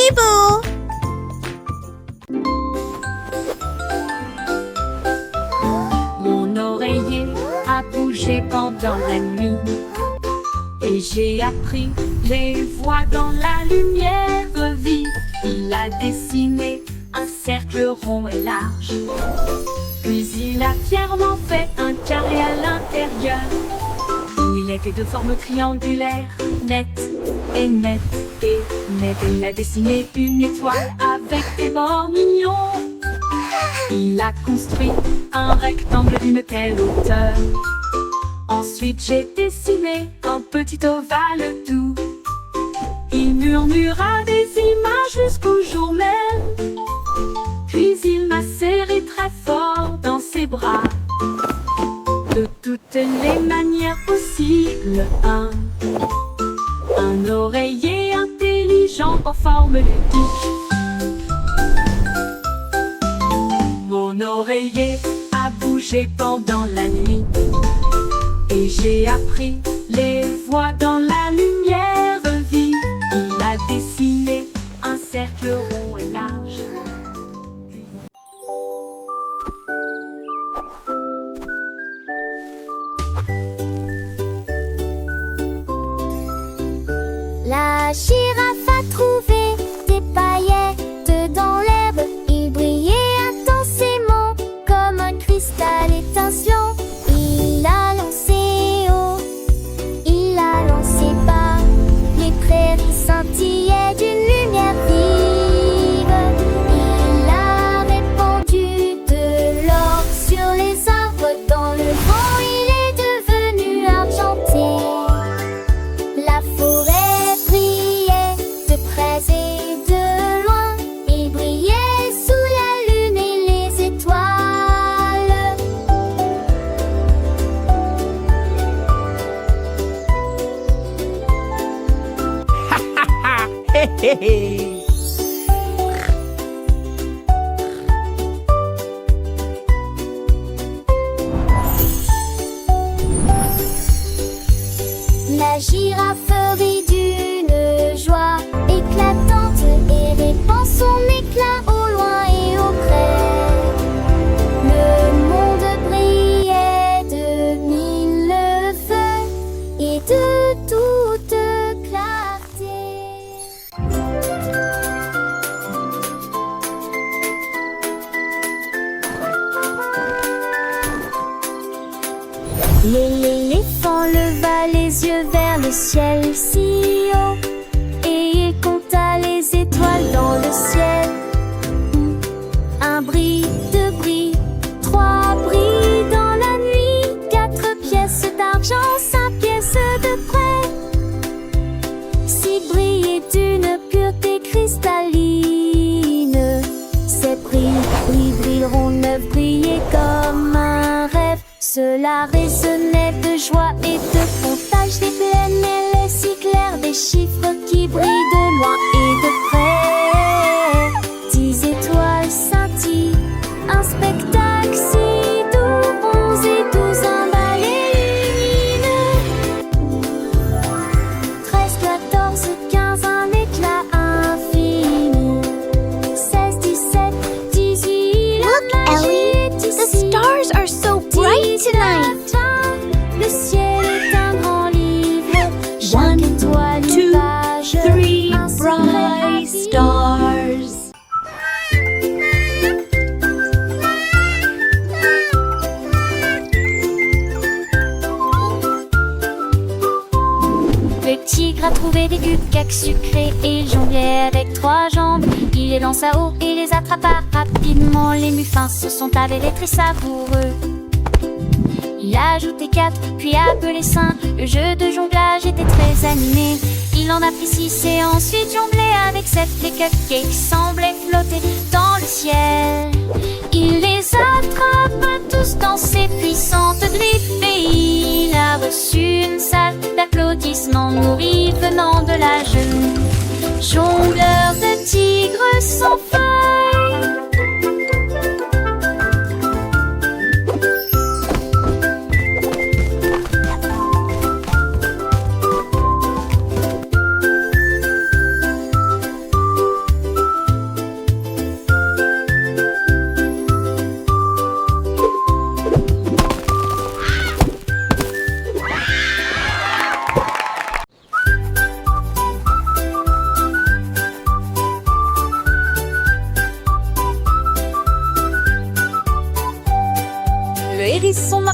Bibou. Mon oreiller a bougé pendant la nuit et j'ai appris les voix dans la lumière vive. Il a dessiné un cercle rond et large, puis il a fièrement fait un carré à l'intérieur. Il était de forme triangulaire, nette et nette et nette. Il a dessiné une étoile avec des bords mignons. Il a construit un rectangle d'une telle hauteur. Ensuite j'ai dessiné un petit ovale doux. Il murmura des images jusqu'au jour même. Puis il m'a serré très fort dans ses bras. De toutes les manières possibles, un oreiller intelligent en forme ludique. Mon oreiller a bougé pendant la nuit et j'ai appris les voix dans la lumière vive. Il a dessiné un cercle rond et large. La girafe a trouvé des paillettes dans l'herbe. Il brillait intensément comme un cristal étincelant. Il a lancé haut, il a lancé bas. Les prairies scintillaient d'une lumière vive. Il a répandu de l'or sur les arbres. Dans le vent, il est devenu argenté. La forêt brillait de près et de loin. Il brillait sous la lune et les étoiles. Hé hé hé. La girafe rit d'une joie éclatante et répand son éclat au loin et au près. Le monde brillait de mille feux et de toute clarté. L'éléphant leva les yeux vers le ciel si haut et il compta les étoiles dans le ciel. Un bris, deux bris, trois bris dans la nuit. 4 pièces d'argent, 5 pièces de près. 6 bris est d'une pureté cristalline. 7 bris brilleront, 9 brillaient comme un rêve. Cela résonnait de joie et de comptage des plaines et les si clairs, des chiffres qui brillent de loin et de près. 10 étoiles scintillent, un spectacle si doux. 11 et 12, un balai lumineux. 13, 14, 15, un éclat infini. 16, 17, 18, Look, la magie Ellie, est the ici. stars are so bright tonight. Le ciel est un grand livre. One, Chaque étoile une two, page. 3 Un secret bright infini. stars. Le tigre a trouvé des cupcakes sucrés et il jonglait avec 3 jambes. Il les lança haut et les attrapa rapidement. Les muffins se sont avérés très savoureux. Il a ajouté 4, puis appelé 5. Le jeu de jonglage était très animé. Il en a pris 6 et ensuite jonglé avec 7. Les cupcakes semblaient flotter dans le ciel. Il les attrapa tous dans ses puissantes griffes et il a reçu une salve d'applaudissements nourris venant de la jeune jongleur de tigres sans feuilles.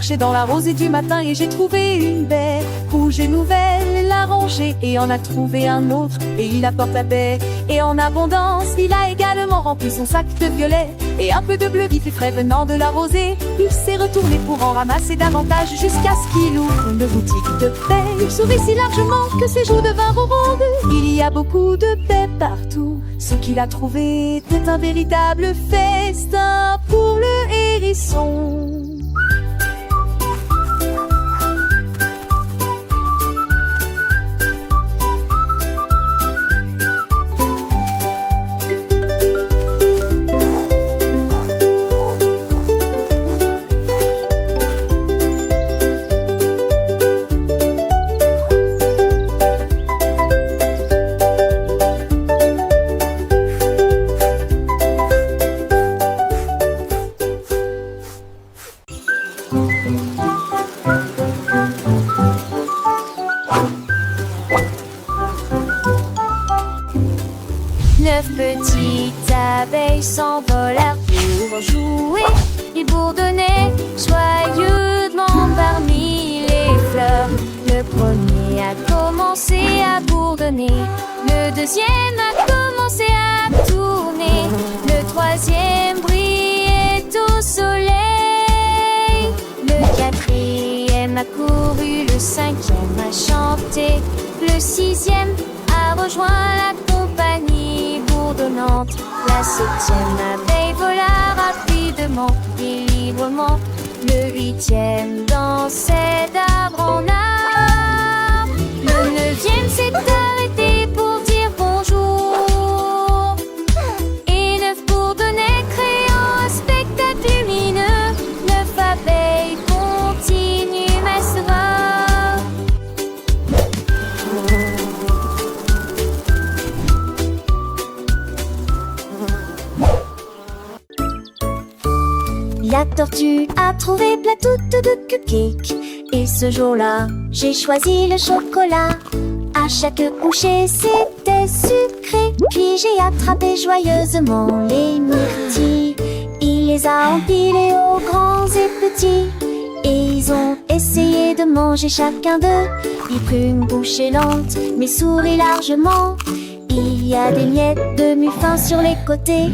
marché dans la rosée du matin et j'ai trouvé une baie rouge et nouvelle. Elle l'a rangée et en a trouvé un autre et il apporte la baie et en abondance. Il a également rempli son sac de violets et un peu de bleu vif et frais venant de la rosée. Il s'est retourné pour en ramasser davantage jusqu'à ce qu'il ouvre une boutique de baie. Il sourit si largement que ses joues devinrent rondes. Il y a beaucoup de baies partout. Ce qu'il a trouvé est un véritable festin pour le hérisson. Neuf petites abeilles s'envolèrent pour jouer. Ils bourdonnaient joyeusement parmi les fleurs. Le premier a commencé à bourdonner, le deuxième a commencé à tourner, le troisième brillait au soleil, le quatrième a couru, le cinquième a chanté, le sixième a rejoint la compagnie bourdonnante. La septième abeille vola rapidement et librement. Le huitième dansait d'arbre en arbre. Le neuvième s'est arrêté pour dire bonjour. Et neuf bourdonnaient créant un spectacle lumineux. Neuf abeilles continuent ma sera. La tortue a trouvé plein toutes de cupcakes. Et ce jour-là, j'ai choisi le chocolat. À chaque coucher, c'était sucré. Puis j'ai attrapé joyeusement les myrtilles. Il les a empilés aux grands et petits. Et ils ont essayé de manger chacun d'eux. Il prit une bouchée lente, mais sourit largement. Il y a des miettes de muffin sur les côtés.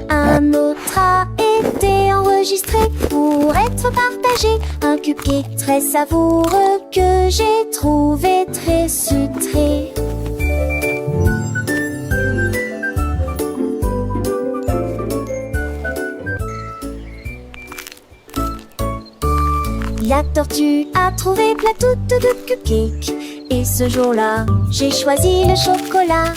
Un autre a été enregistré pour être partagé. Un cupcake très savoureux que j'ai trouvé très sucré. La tortue a trouvé plein toutes de cupcakes. Et ce jour-là, j'ai choisi le chocolat.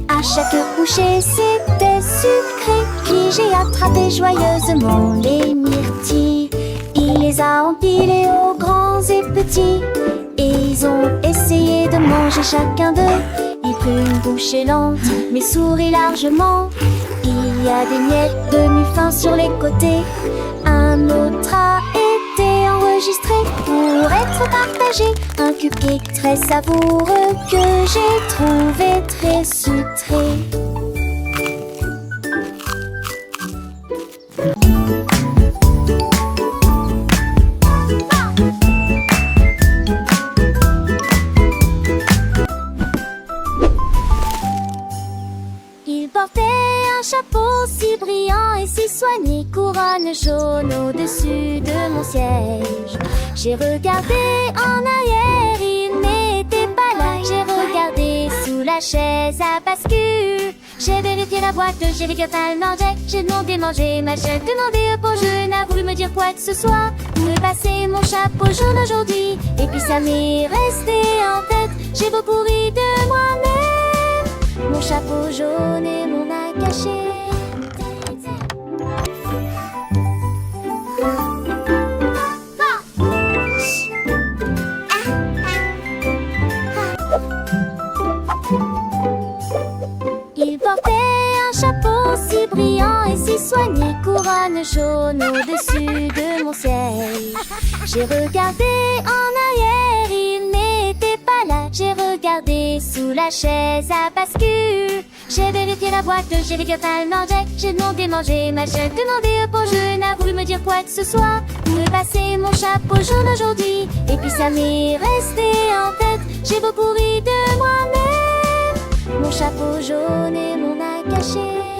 À chaque coucher, c'était sucré. Puis j'ai attrapé joyeusement les myrtilles. Il les a empilés aux grands et petits. Et ils ont essayé de manger chacun d'eux. Il prit une bouchée lente, mais sourit largement. Il y a des miettes de muffin sur les côtés. Un autre a été enregistré pour être partagé. Un cupcake très savoureux que j'ai trouvé très sucré. Il portait un chapeau si brillant et si soigné, couronne jaune au-dessus de mon siège. J'ai regardé en arrière, il n'était pas là. J'ai regardé sous la chaise à bascule. J'ai vérifié la boîte, j'ai vu que pas mangeait. J'ai demandé manger, ma chef demandé pour je n'a voulu me dire quoi que ce soit. Me passer mon chapeau jaune aujourd'hui, et puis ça m'est resté en tête. J'ai beaucoup ri de moi-même. Mon chapeau jaune et mon œil caché. Il portait un chapeau si brillant et si soigné, couronne jaune au-dessus de mon siège. J'ai regardé en arrière, il n'était pas là. J'ai regardé sous la chaise à bascule. J'ai vérifié la boîte, j'ai vu que pas le mangeait. J'ai demandé manger, ma chef demandé pour je n'a voulu me dire quoi que ce soit. Me passer mon chapeau jaune aujourd'hui, et puis ça m'est resté en tête. J'ai beaucoup ri de moi-même. Mon chapeau jaune et mon a caché.